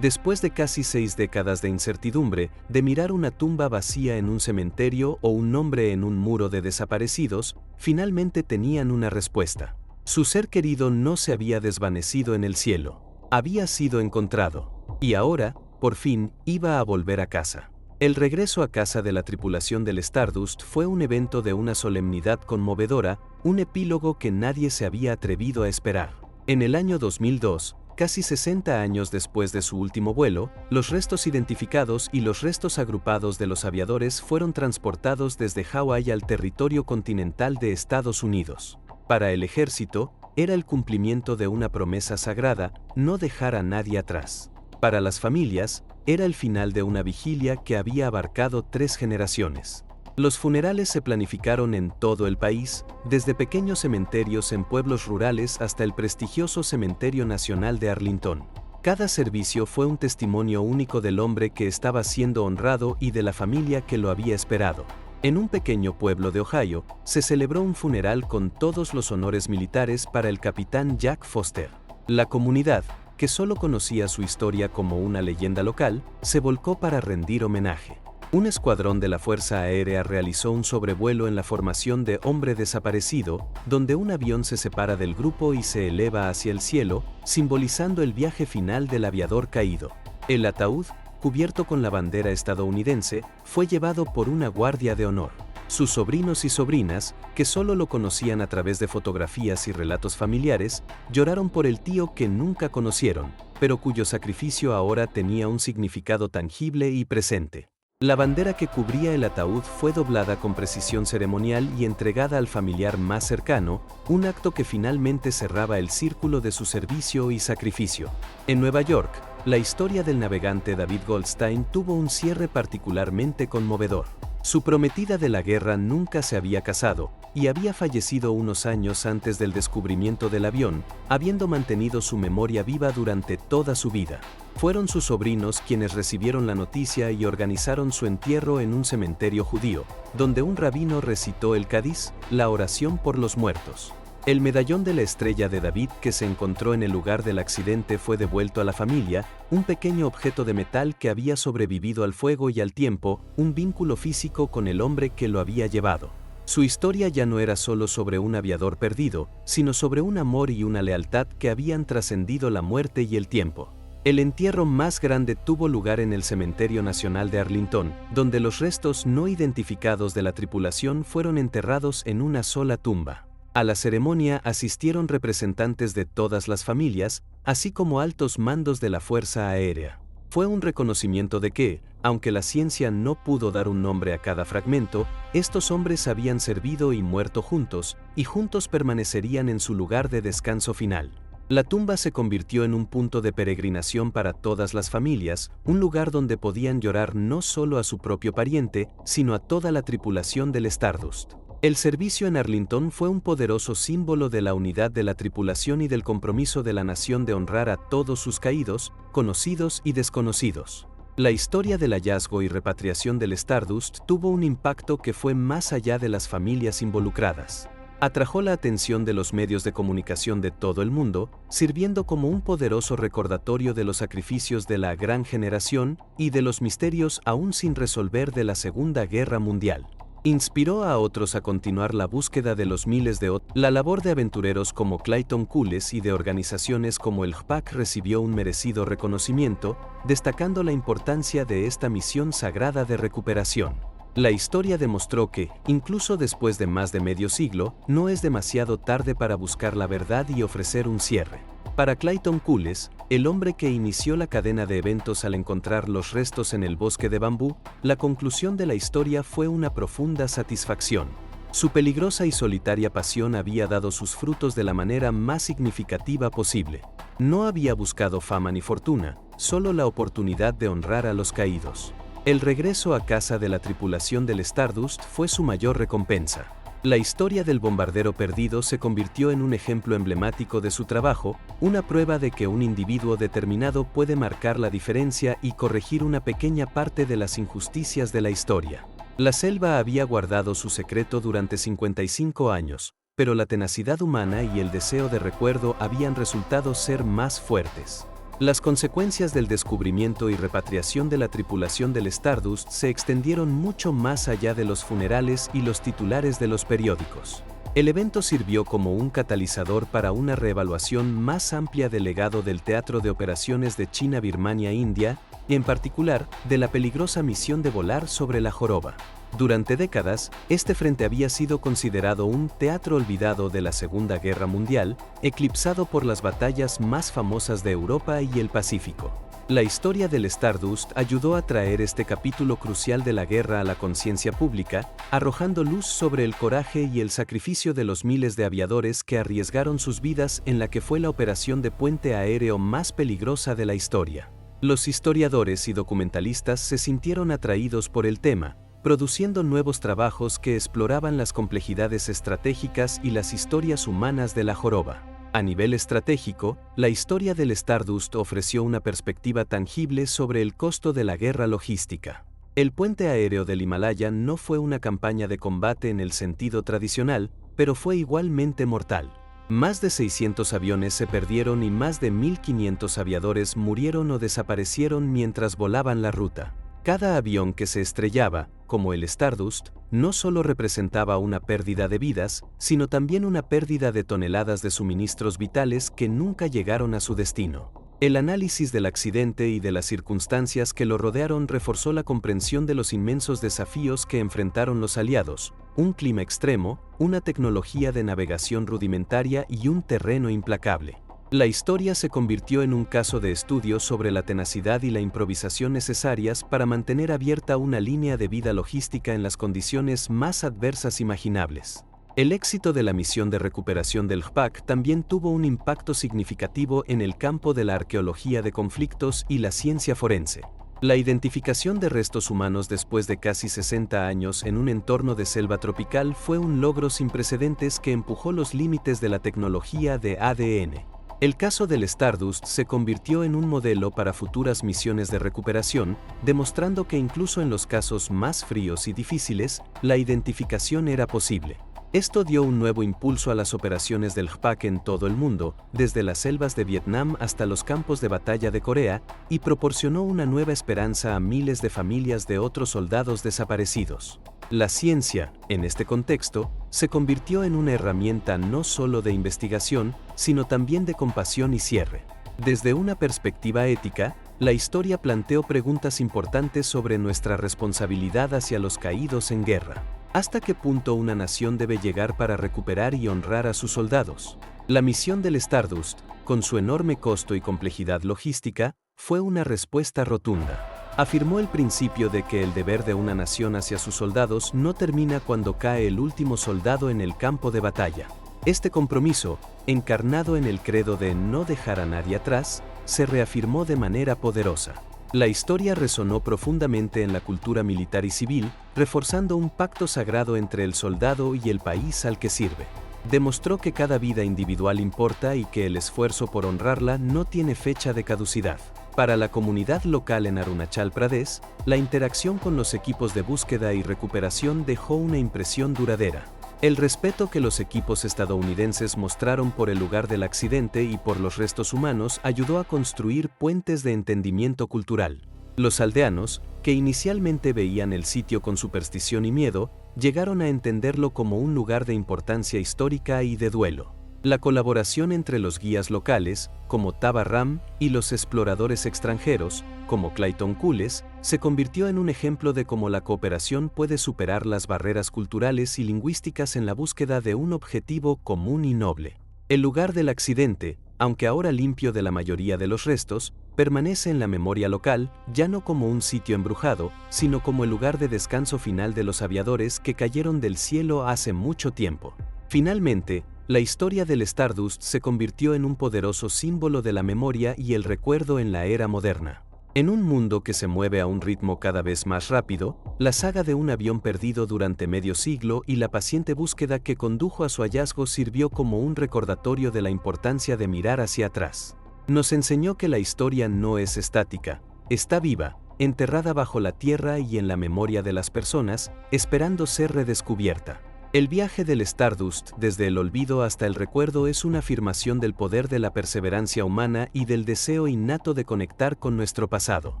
Después de casi 6 décadas de incertidumbre, de mirar una tumba vacía en un cementerio o un nombre en un muro de desaparecidos, finalmente tenían una respuesta. Su ser querido no se había desvanecido en el cielo. Había sido encontrado. Y ahora, por fin, iba a volver a casa. El regreso a casa de la tripulación del Stardust fue un evento de una solemnidad conmovedora, un epílogo que nadie se había atrevido a esperar. En el año 2002, casi 60 años después de su último vuelo, los restos identificados y los restos agrupados de los aviadores fueron transportados desde Hawái al territorio continental de Estados Unidos. Para el ejército, era el cumplimiento de una promesa sagrada, no dejar a nadie atrás. Para las familias, era el final de una vigilia que había abarcado 3 generaciones. Los funerales se planificaron en todo el país, desde pequeños cementerios en pueblos rurales hasta el prestigioso Cementerio Nacional de Arlington. Cada servicio fue un testimonio único del hombre que estaba siendo honrado y de la familia que lo había esperado. En un pequeño pueblo de Ohio, se celebró un funeral con todos los honores militares para el capitán Jack Foster. La comunidad, que solo conocía su historia como una leyenda local, se volcó para rendir homenaje. Un escuadrón de la Fuerza Aérea realizó un sobrevuelo en la formación de Hombre Desaparecido, donde un avión se separa del grupo y se eleva hacia el cielo, simbolizando el viaje final del aviador caído. El ataúd, cubierto con la bandera estadounidense, fue llevado por una guardia de honor. Sus sobrinos y sobrinas, que solo lo conocían a través de fotografías y relatos familiares, lloraron por el tío que nunca conocieron, pero cuyo sacrificio ahora tenía un significado tangible y presente. La bandera que cubría el ataúd fue doblada con precisión ceremonial y entregada al familiar más cercano, un acto que finalmente cerraba el círculo de su servicio y sacrificio. En Nueva York, la historia del navegante David Goldstein tuvo un cierre particularmente conmovedor. Su prometida de la guerra nunca se había casado, y había fallecido unos años antes del descubrimiento del avión, habiendo mantenido su memoria viva durante toda su vida. Fueron sus sobrinos quienes recibieron la noticia y organizaron su entierro en un cementerio judío, donde un rabino recitó el Kadís, la oración por los muertos. El medallón de la estrella de David que se encontró en el lugar del accidente fue devuelto a la familia, un pequeño objeto de metal que había sobrevivido al fuego y al tiempo, un vínculo físico con el hombre que lo había llevado. Su historia ya no era solo sobre un aviador perdido, sino sobre un amor y una lealtad que habían trascendido la muerte y el tiempo. El entierro más grande tuvo lugar en el Cementerio Nacional de Arlington, donde los restos no identificados de la tripulación fueron enterrados en una sola tumba. A la ceremonia asistieron representantes de todas las familias, así como altos mandos de la Fuerza Aérea. Fue un reconocimiento de que, aunque la ciencia no pudo dar un nombre a cada fragmento, estos hombres habían servido y muerto juntos, y juntos permanecerían en su lugar de descanso final. La tumba se convirtió en un punto de peregrinación para todas las familias, un lugar donde podían llorar no solo a su propio pariente, sino a toda la tripulación del Stardust. El servicio en Arlington fue un poderoso símbolo de la unidad de la tripulación y del compromiso de la nación de honrar a todos sus caídos, conocidos y desconocidos. La historia del hallazgo y repatriación del Stardust tuvo un impacto que fue más allá de las familias involucradas. Atrajo la atención de los medios de comunicación de todo el mundo, sirviendo como un poderoso recordatorio de los sacrificios de la gran generación y de los misterios aún sin resolver de la Segunda Guerra Mundial. Inspiró a otros a continuar la búsqueda de los miles de otros. La labor de aventureros como Clayton Culles y de organizaciones como el JPAC recibió un merecido reconocimiento, destacando la importancia de esta misión sagrada de recuperación. La historia demostró que, incluso después de más de medio siglo, no es demasiado tarde para buscar la verdad y ofrecer un cierre. Para Clayton Culles, el hombre que inició la cadena de eventos al encontrar los restos en el bosque de bambú, la conclusión de la historia fue una profunda satisfacción. Su peligrosa y solitaria pasión había dado sus frutos de la manera más significativa posible. No había buscado fama ni fortuna, solo la oportunidad de honrar a los caídos. El regreso a casa de la tripulación del Stardust fue su mayor recompensa. La historia del bombardero perdido se convirtió en un ejemplo emblemático de su trabajo, una prueba de que un individuo determinado puede marcar la diferencia y corregir una pequeña parte de las injusticias de la historia. La selva había guardado su secreto durante 55 años, pero la tenacidad humana y el deseo de recuerdo habían resultado ser más fuertes. Las consecuencias del descubrimiento y repatriación de la tripulación del Stardust se extendieron mucho más allá de los funerales y los titulares de los periódicos. El evento sirvió como un catalizador para una reevaluación más amplia del legado del teatro de operaciones de China, Birmania, India, y en particular, de la peligrosa misión de volar sobre la joroba. Durante décadas, este frente había sido considerado un teatro olvidado de la Segunda Guerra Mundial, eclipsado por las batallas más famosas de Europa y el Pacífico. La historia del Stardust ayudó a traer este capítulo crucial de la guerra a la conciencia pública, arrojando luz sobre el coraje y el sacrificio de los miles de aviadores que arriesgaron sus vidas en la que fue la operación de puente aéreo más peligrosa de la historia. Los historiadores y documentalistas se sintieron atraídos por el tema, produciendo nuevos trabajos que exploraban las complejidades estratégicas y las historias humanas de la joroba. A nivel estratégico, la historia del Stardust ofreció una perspectiva tangible sobre el costo de la guerra logística. El puente aéreo del Himalaya no fue una campaña de combate en el sentido tradicional, pero fue igualmente mortal. Más de 600 aviones se perdieron y más de 1.500 aviadores murieron o desaparecieron mientras volaban la ruta. Cada avión que se estrellaba, como el Stardust, no solo representaba una pérdida de vidas, sino también una pérdida de toneladas de suministros vitales que nunca llegaron a su destino. El análisis del accidente y de las circunstancias que lo rodearon reforzó la comprensión de los inmensos desafíos que enfrentaron los aliados: un clima extremo, una tecnología de navegación rudimentaria y un terreno implacable. La historia se convirtió en un caso de estudio sobre la tenacidad y la improvisación necesarias para mantener abierta una línea de vida logística en las condiciones más adversas imaginables. El éxito de la misión de recuperación del JPAC también tuvo un impacto significativo en el campo de la arqueología de conflictos y la ciencia forense. La identificación de restos humanos después de casi 60 años en un entorno de selva tropical fue un logro sin precedentes que empujó los límites de la tecnología de ADN. El caso del Stardust se convirtió en un modelo para futuras misiones de recuperación, demostrando que incluso en los casos más fríos y difíciles, la identificación era posible. Esto dio un nuevo impulso a las operaciones del JPAC en todo el mundo, desde las selvas de Vietnam hasta los campos de batalla de Corea, y proporcionó una nueva esperanza a miles de familias de otros soldados desaparecidos. La ciencia, en este contexto, se convirtió en una herramienta no solo de investigación, sino también de compasión y cierre. Desde una perspectiva ética, la historia planteó preguntas importantes sobre nuestra responsabilidad hacia los caídos en guerra. ¿Hasta qué punto una nación debe llegar para recuperar y honrar a sus soldados? La misión del Stardust, con su enorme costo y complejidad logística, fue una respuesta rotunda. Afirmó el principio de que el deber de una nación hacia sus soldados no termina cuando cae el último soldado en el campo de batalla. Este compromiso, encarnado en el credo de no dejar a nadie atrás, se reafirmó de manera poderosa. La historia resonó profundamente en la cultura militar y civil, reforzando un pacto sagrado entre el soldado y el país al que sirve. Demostró que cada vida individual importa y que el esfuerzo por honrarla no tiene fecha de caducidad. Para la comunidad local en Arunachal Pradesh, la interacción con los equipos de búsqueda y recuperación dejó una impresión duradera. El respeto que los equipos estadounidenses mostraron por el lugar del accidente y por los restos humanos ayudó a construir puentes de entendimiento cultural. Los aldeanos, que inicialmente veían el sitio con superstición y miedo, llegaron a entenderlo como un lugar de importancia histórica y de duelo. La colaboración entre los guías locales, como Taba Ram, y los exploradores extranjeros, como Clayton Cules, se convirtió en un ejemplo de cómo la cooperación puede superar las barreras culturales y lingüísticas en la búsqueda de un objetivo común y noble. El lugar del accidente, aunque ahora limpio de la mayoría de los restos, permanece en la memoria local, ya no como un sitio embrujado, sino como el lugar de descanso final de los aviadores que cayeron del cielo hace mucho tiempo. Finalmente, la historia del Stardust se convirtió en un poderoso símbolo de la memoria y el recuerdo en la era moderna. En un mundo que se mueve a un ritmo cada vez más rápido, la saga de un avión perdido durante medio siglo y la paciente búsqueda que condujo a su hallazgo sirvió como un recordatorio de la importancia de mirar hacia atrás. Nos enseñó que la historia no es estática, está viva, enterrada bajo la tierra y en la memoria de las personas, esperando ser redescubierta. El viaje del Stardust desde el olvido hasta el recuerdo es una afirmación del poder de la perseverancia humana y del deseo innato de conectar con nuestro pasado.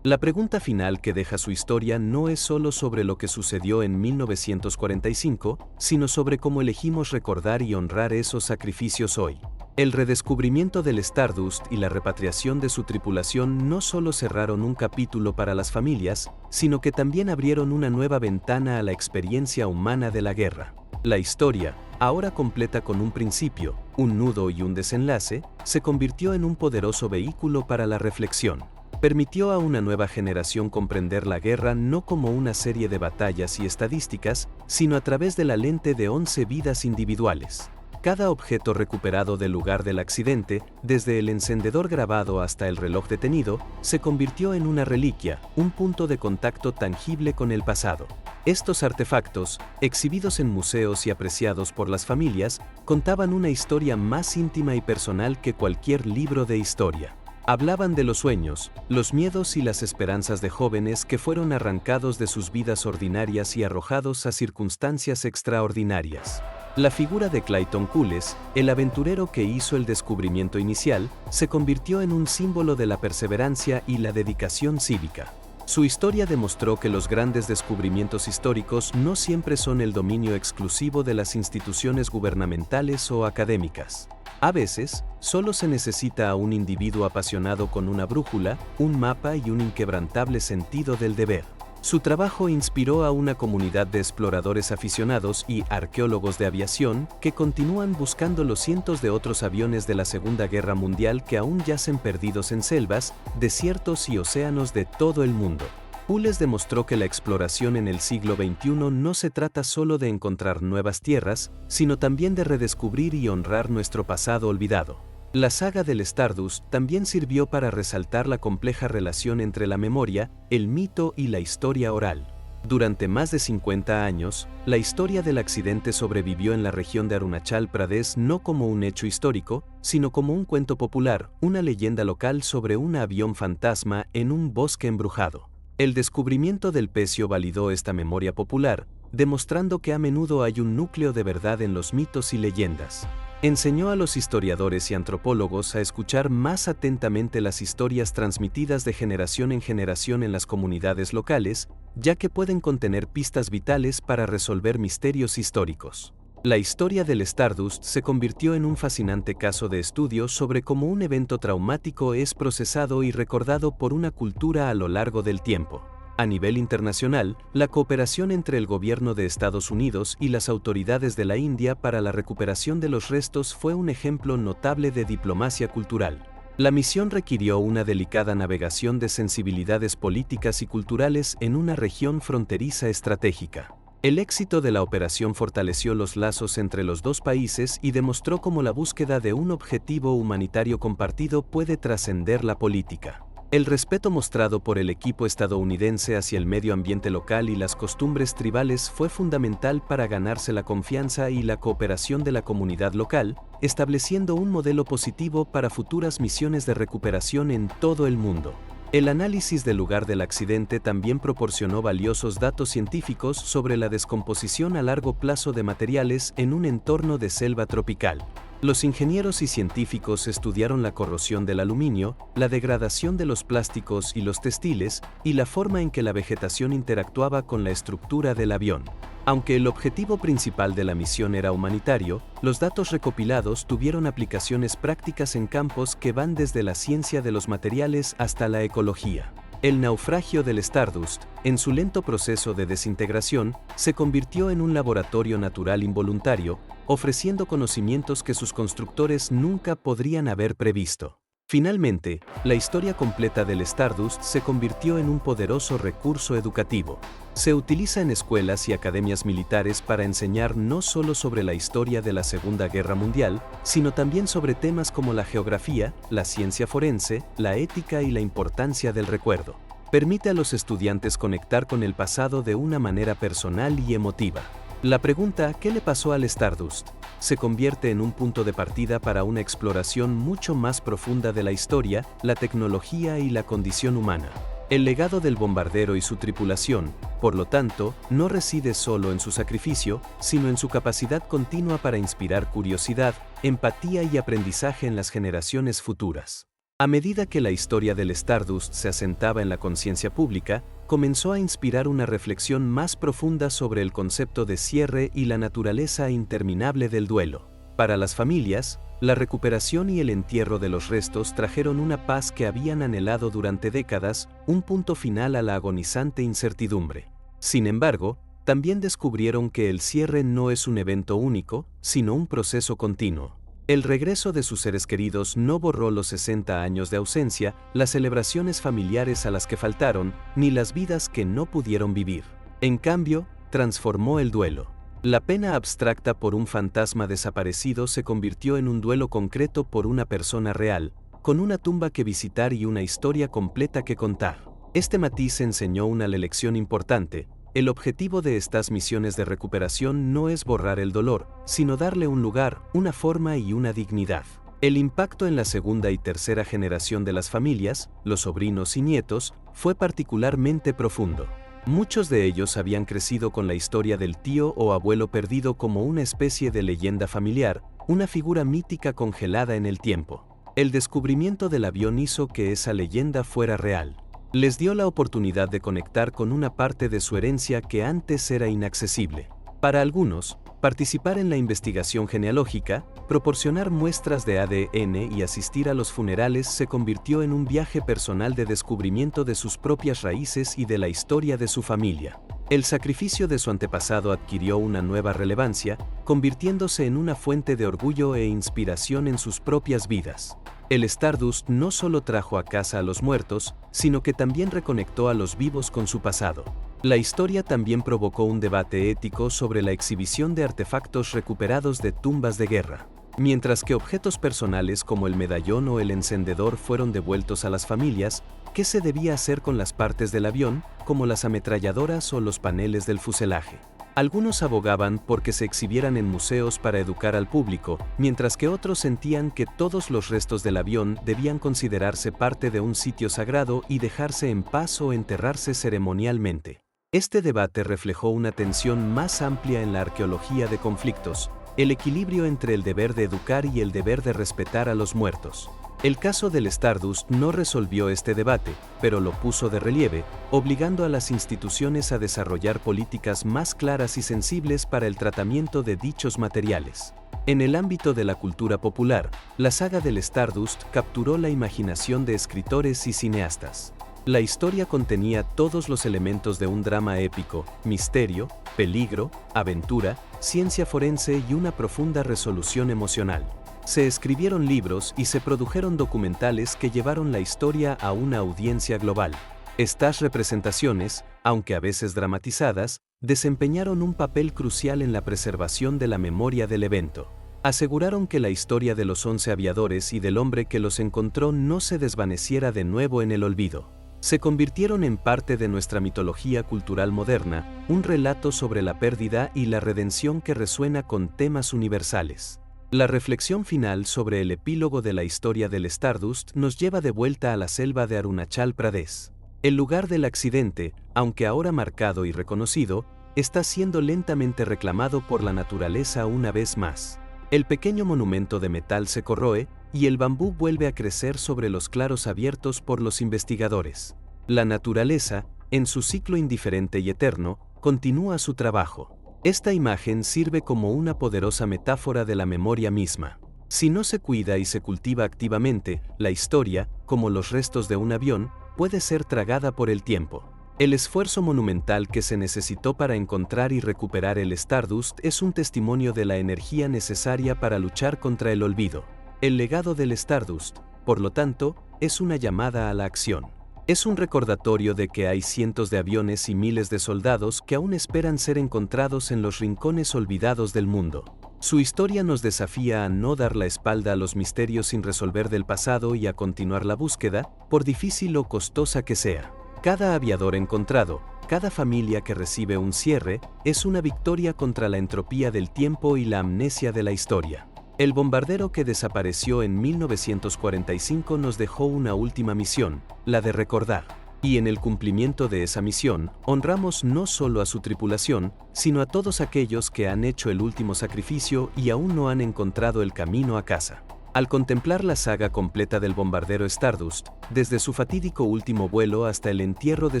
La pregunta final que deja su historia no es solo sobre lo que sucedió en 1945, sino sobre cómo elegimos recordar y honrar esos sacrificios hoy. El redescubrimiento del Stardust y la repatriación de su tripulación no solo cerraron un capítulo para las familias, sino que también abrieron una nueva ventana a la experiencia humana de la guerra. La historia, ahora completa con un principio, un nudo y un desenlace, se convirtió en un poderoso vehículo para la reflexión. Permitió a una nueva generación comprender la guerra no como una serie de batallas y estadísticas, sino a través de la lente de 11 vidas individuales. Cada objeto recuperado del lugar del accidente, desde el encendedor grabado hasta el reloj detenido, se convirtió en una reliquia, un punto de contacto tangible con el pasado. Estos artefactos, exhibidos en museos y apreciados por las familias, contaban una historia más íntima y personal que cualquier libro de historia. Hablaban de los sueños, los miedos y las esperanzas de jóvenes que fueron arrancados de sus vidas ordinarias y arrojados a circunstancias extraordinarias. La figura de Clayton Cullis, el aventurero que hizo el descubrimiento inicial, se convirtió en un símbolo de la perseverancia y la dedicación cívica. Su historia demostró que los grandes descubrimientos históricos no siempre son el dominio exclusivo de las instituciones gubernamentales o académicas. A veces, solo se necesita a un individuo apasionado con una brújula, un mapa y un inquebrantable sentido del deber. Su trabajo inspiró a una comunidad de exploradores aficionados y arqueólogos de aviación que continúan buscando los cientos de otros aviones de la Segunda Guerra Mundial que aún yacen perdidos en selvas, desiertos y océanos de todo el mundo. Cullis demostró que la exploración en el siglo XXI no se trata solo de encontrar nuevas tierras, sino también de redescubrir y honrar nuestro pasado olvidado. La saga del Stardust también sirvió para resaltar la compleja relación entre la memoria, el mito y la historia oral. Durante más de 50 años, la historia del accidente sobrevivió en la región de Arunachal Pradesh no como un hecho histórico, sino como un cuento popular, una leyenda local sobre un avión fantasma en un bosque embrujado. El descubrimiento del pecio validó esta memoria popular, demostrando que a menudo hay un núcleo de verdad en los mitos y leyendas. Enseñó a los historiadores y antropólogos a escuchar más atentamente las historias transmitidas de generación en generación en las comunidades locales, ya que pueden contener pistas vitales para resolver misterios históricos. La historia del Stardust se convirtió en un fascinante caso de estudio sobre cómo un evento traumático es procesado y recordado por una cultura a lo largo del tiempo. A nivel internacional, la cooperación entre el gobierno de Estados Unidos y las autoridades de la India para la recuperación de los restos fue un ejemplo notable de diplomacia cultural. La misión requirió una delicada navegación de sensibilidades políticas y culturales en una región fronteriza estratégica. El éxito de la operación fortaleció los lazos entre los dos países y demostró cómo la búsqueda de un objetivo humanitario compartido puede trascender la política. El respeto mostrado por el equipo estadounidense hacia el medio ambiente local y las costumbres tribales fue fundamental para ganarse la confianza y la cooperación de la comunidad local, estableciendo un modelo positivo para futuras misiones de recuperación en todo el mundo. El análisis del lugar del accidente también proporcionó valiosos datos científicos sobre la descomposición a largo plazo de materiales en un entorno de selva tropical. Los ingenieros y científicos estudiaron la corrosión del aluminio, la degradación de los plásticos y los textiles, y la forma en que la vegetación interactuaba con la estructura del avión. Aunque el objetivo principal de la misión era humanitario, los datos recopilados tuvieron aplicaciones prácticas en campos que van desde la ciencia de los materiales hasta la ecología. El naufragio del Stardust, en su lento proceso de desintegración, se convirtió en un laboratorio natural involuntario, ofreciendo conocimientos que sus constructores nunca podrían haber previsto. Finalmente, la historia completa del Stardust se convirtió en un poderoso recurso educativo. Se utiliza en escuelas y academias militares para enseñar no solo sobre la historia de la Segunda Guerra Mundial, sino también sobre temas como la geografía, la ciencia forense, la ética y la importancia del recuerdo. Permite a los estudiantes conectar con el pasado de una manera personal y emotiva. La pregunta ¿qué le pasó al Stardust? Se convierte en un punto de partida para una exploración mucho más profunda de la historia, la tecnología y la condición humana. El legado del bombardero y su tripulación, por lo tanto, no reside solo en su sacrificio, sino en su capacidad continua para inspirar curiosidad, empatía y aprendizaje en las generaciones futuras. A medida que la historia del Stardust se asentaba en la conciencia pública, comenzó a inspirar una reflexión más profunda sobre el concepto de cierre y la naturaleza interminable del duelo. Para las familias, la recuperación y el entierro de los restos trajeron una paz que habían anhelado durante décadas, un punto final a la agonizante incertidumbre. Sin embargo, también descubrieron que el cierre no es un evento único, sino un proceso continuo. El regreso de sus seres queridos no borró los 60 años de ausencia, las celebraciones familiares a las que faltaron, ni las vidas que no pudieron vivir. En cambio, transformó el duelo. La pena abstracta por un fantasma desaparecido se convirtió en un duelo concreto por una persona real, con una tumba que visitar y una historia completa que contar. Este matiz enseñó una lección importante. El objetivo de estas misiones de recuperación no es borrar el dolor, sino darle un lugar, una forma y una dignidad. El impacto en la segunda y tercera generación de las familias, los sobrinos y nietos, fue particularmente profundo. Muchos de ellos habían crecido con la historia del tío o abuelo perdido como una especie de leyenda familiar, una figura mítica congelada en el tiempo. El descubrimiento del avión hizo que esa leyenda fuera real. Les dio la oportunidad de conectar con una parte de su herencia que antes era inaccesible. Para algunos, participar en la investigación genealógica, proporcionar muestras de ADN y asistir a los funerales se convirtió en un viaje personal de descubrimiento de sus propias raíces y de la historia de su familia. El sacrificio de su antepasado adquirió una nueva relevancia, convirtiéndose en una fuente de orgullo e inspiración en sus propias vidas. El Stardust no solo trajo a casa a los muertos, sino que también reconectó a los vivos con su pasado. La historia también provocó un debate ético sobre la exhibición de artefactos recuperados de tumbas de guerra. Mientras que objetos personales como el medallón o el encendedor fueron devueltos a las familias, ¿qué se debía hacer con las partes del avión, como las ametralladoras o los paneles del fuselaje? Algunos abogaban porque se exhibieran en museos para educar al público, mientras que otros sentían que todos los restos del avión debían considerarse parte de un sitio sagrado y dejarse en paz o enterrarse ceremonialmente. Este debate reflejó una tensión más amplia en la arqueología de conflictos, el equilibrio entre el deber de educar y el deber de respetar a los muertos. El caso del Stardust no resolvió este debate, pero lo puso de relieve, obligando a las instituciones a desarrollar políticas más claras y sensibles para el tratamiento de dichos materiales. En el ámbito de la cultura popular, la saga del Stardust capturó la imaginación de escritores y cineastas. La historia contenía todos los elementos de un drama épico, misterio, peligro, aventura, ciencia forense y una profunda resolución emocional. Se escribieron libros y se produjeron documentales que llevaron la historia a una audiencia global. Estas representaciones, aunque a veces dramatizadas, desempeñaron un papel crucial en la preservación de la memoria del evento. Aseguraron que la historia de los 11 aviadores y del hombre que los encontró no se desvaneciera de nuevo en el olvido. Se convirtieron en parte de nuestra mitología cultural moderna, un relato sobre la pérdida y la redención que resuena con temas universales. La reflexión final sobre el epílogo de la historia del Stardust nos lleva de vuelta a la selva de Arunachal Pradesh. El lugar del accidente, aunque ahora marcado y reconocido, está siendo lentamente reclamado por la naturaleza una vez más. El pequeño monumento de metal se corroe y el bambú vuelve a crecer sobre los claros abiertos por los investigadores. La naturaleza, en su ciclo indiferente y eterno, continúa su trabajo. Esta imagen sirve como una poderosa metáfora de la memoria misma. Si no se cuida y se cultiva activamente, la historia, como los restos de un avión, puede ser tragada por el tiempo. El esfuerzo monumental que se necesitó para encontrar y recuperar el Stardust es un testimonio de la energía necesaria para luchar contra el olvido. El legado del Stardust, por lo tanto, es una llamada a la acción. Es un recordatorio de que hay cientos de aviones y miles de soldados que aún esperan ser encontrados en los rincones olvidados del mundo. Su historia nos desafía a no dar la espalda a los misterios sin resolver del pasado y a continuar la búsqueda, por difícil o costosa que sea. Cada aviador encontrado, cada familia que recibe un cierre, es una victoria contra la entropía del tiempo y la amnesia de la historia. El bombardero que desapareció en 1945 nos dejó una última misión, la de recordar. Y en el cumplimiento de esa misión, honramos no solo a su tripulación, sino a todos aquellos que han hecho el último sacrificio y aún no han encontrado el camino a casa. Al contemplar la saga completa del bombardero Stardust, desde su fatídico último vuelo hasta el entierro de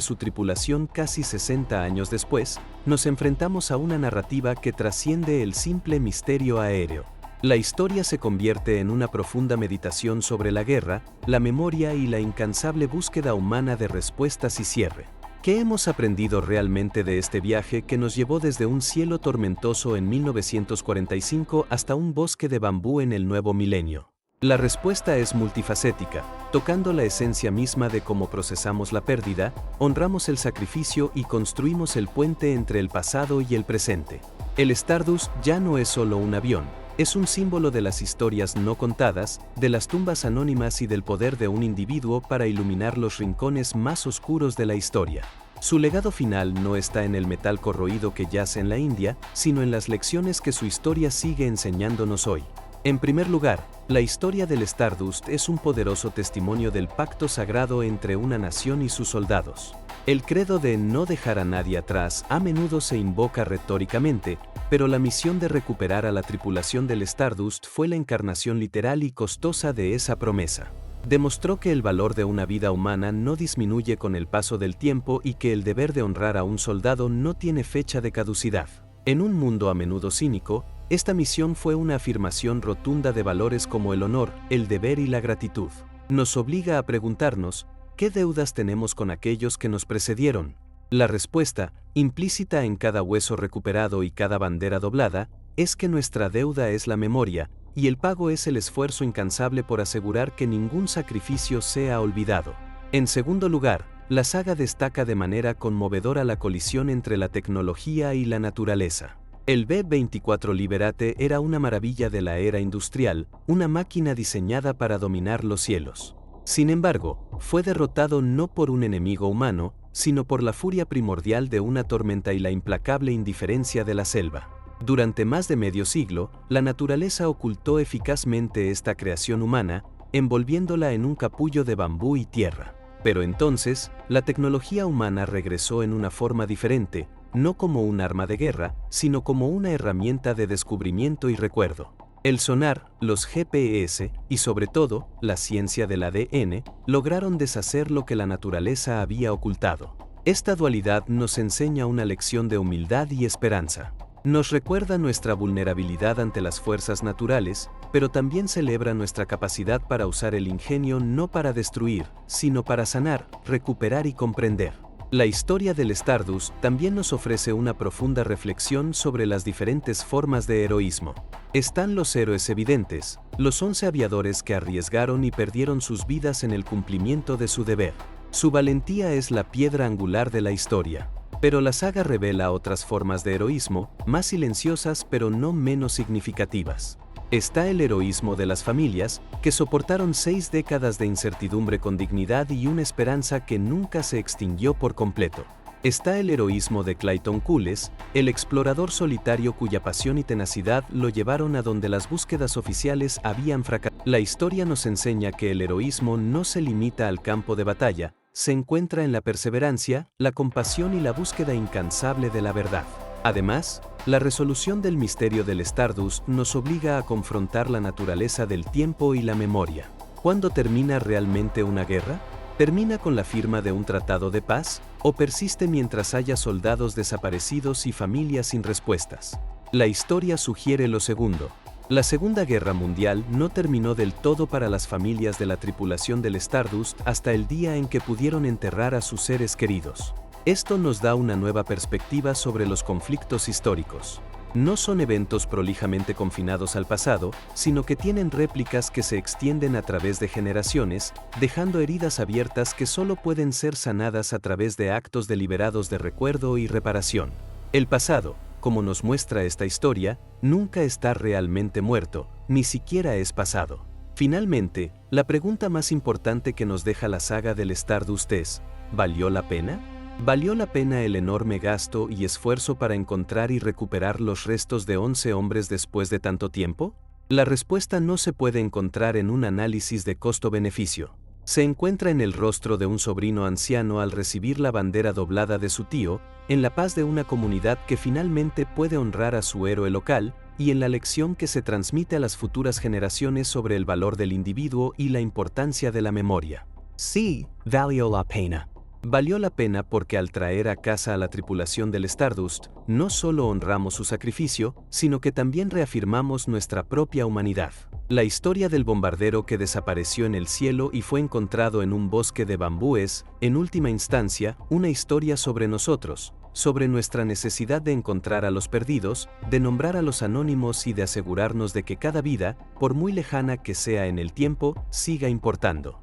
su tripulación casi 60 años después, nos enfrentamos a una narrativa que trasciende el simple misterio aéreo. La historia se convierte en una profunda meditación sobre la guerra, la memoria y la incansable búsqueda humana de respuestas y cierre. ¿Qué hemos aprendido realmente de este viaje que nos llevó desde un cielo tormentoso en 1945 hasta un bosque de bambú en el nuevo milenio? La respuesta es multifacética, tocando la esencia misma de cómo procesamos la pérdida, honramos el sacrificio y construimos el puente entre el pasado y el presente. El Stardust ya no es solo un avión. Es un símbolo de las historias no contadas, de las tumbas anónimas y del poder de un individuo para iluminar los rincones más oscuros de la historia. Su legado final no está en el metal corroído que yace en la India, sino en las lecciones que su historia sigue enseñándonos hoy. En primer lugar, la historia del Stardust es un poderoso testimonio del pacto sagrado entre una nación y sus soldados. El credo de no dejar a nadie atrás a menudo se invoca retóricamente, pero la misión de recuperar a la tripulación del Stardust fue la encarnación literal y costosa de esa promesa. Demostró que el valor de una vida humana no disminuye con el paso del tiempo y que el deber de honrar a un soldado no tiene fecha de caducidad. En un mundo a menudo cínico, esta misión fue una afirmación rotunda de valores como el honor, el deber y la gratitud. Nos obliga a preguntarnos, ¿qué deudas tenemos con aquellos que nos precedieron? La respuesta, implícita en cada hueso recuperado y cada bandera doblada, es que nuestra deuda es la memoria, y el pago es el esfuerzo incansable por asegurar que ningún sacrificio sea olvidado. En segundo lugar, la saga destaca de manera conmovedora la colisión entre la tecnología y la naturaleza. El B-24 Liberate era una maravilla de la era industrial, una máquina diseñada para dominar los cielos. Sin embargo, fue derrotado no por un enemigo humano, sino por la furia primordial de una tormenta y la implacable indiferencia de la selva. Durante más de medio siglo, la naturaleza ocultó eficazmente esta creación humana, envolviéndola en un capullo de bambú y tierra. Pero entonces, la tecnología humana regresó en una forma diferente, no como un arma de guerra, sino como una herramienta de descubrimiento y recuerdo. El sonar, los GPS y sobre todo, la ciencia del ADN, lograron deshacer lo que la naturaleza había ocultado. Esta dualidad nos enseña una lección de humildad y esperanza. Nos recuerda nuestra vulnerabilidad ante las fuerzas naturales, pero también celebra nuestra capacidad para usar el ingenio no para destruir, sino para sanar, recuperar y comprender. La historia del Stardust también nos ofrece una profunda reflexión sobre las diferentes formas de heroísmo. Están los héroes evidentes, los 11 aviadores que arriesgaron y perdieron sus vidas en el cumplimiento de su deber. Su valentía es la piedra angular de la historia. Pero la saga revela otras formas de heroísmo, más silenciosas pero no menos significativas. Está el heroísmo de las familias, que soportaron 6 décadas de incertidumbre con dignidad y una esperanza que nunca se extinguió por completo. Está el heroísmo de Clayton Culles, el explorador solitario cuya pasión y tenacidad lo llevaron a donde las búsquedas oficiales habían fracasado. La historia nos enseña que el heroísmo no se limita al campo de batalla, se encuentra en la perseverancia, la compasión y la búsqueda incansable de la verdad. Además, la resolución del misterio del Stardust nos obliga a confrontar la naturaleza del tiempo y la memoria. ¿Cuándo termina realmente una guerra? ¿Termina con la firma de un tratado de paz? ¿O persiste mientras haya soldados desaparecidos y familias sin respuestas? La historia sugiere lo segundo. La Segunda Guerra Mundial no terminó del todo para las familias de la tripulación del Stardust hasta el día en que pudieron enterrar a sus seres queridos. Esto nos da una nueva perspectiva sobre los conflictos históricos. No son eventos prolijamente confinados al pasado, sino que tienen réplicas que se extienden a través de generaciones, dejando heridas abiertas que solo pueden ser sanadas a través de actos deliberados de recuerdo y reparación. El pasado, como nos muestra esta historia, nunca está realmente muerto, ni siquiera es pasado. Finalmente, la pregunta más importante que nos deja la saga del Stardust es, ¿valió la pena? ¿Valió la pena el enorme gasto y esfuerzo para encontrar y recuperar los restos de 11 hombres después de tanto tiempo? La respuesta no se puede encontrar en un análisis de costo-beneficio. Se encuentra en el rostro de un sobrino anciano al recibir la bandera doblada de su tío, en la paz de una comunidad que finalmente puede honrar a su héroe local, y en la lección que se transmite a las futuras generaciones sobre el valor del individuo y la importancia de la memoria. Sí, valió la pena. Valió la pena porque al traer a casa a la tripulación del Stardust, no solo honramos su sacrificio, sino que también reafirmamos nuestra propia humanidad. La historia del bombardero que desapareció en el cielo y fue encontrado en un bosque de bambú es, en última instancia, una historia sobre nosotros, sobre nuestra necesidad de encontrar a los perdidos, de nombrar a los anónimos y de asegurarnos de que cada vida, por muy lejana que sea en el tiempo, siga importando.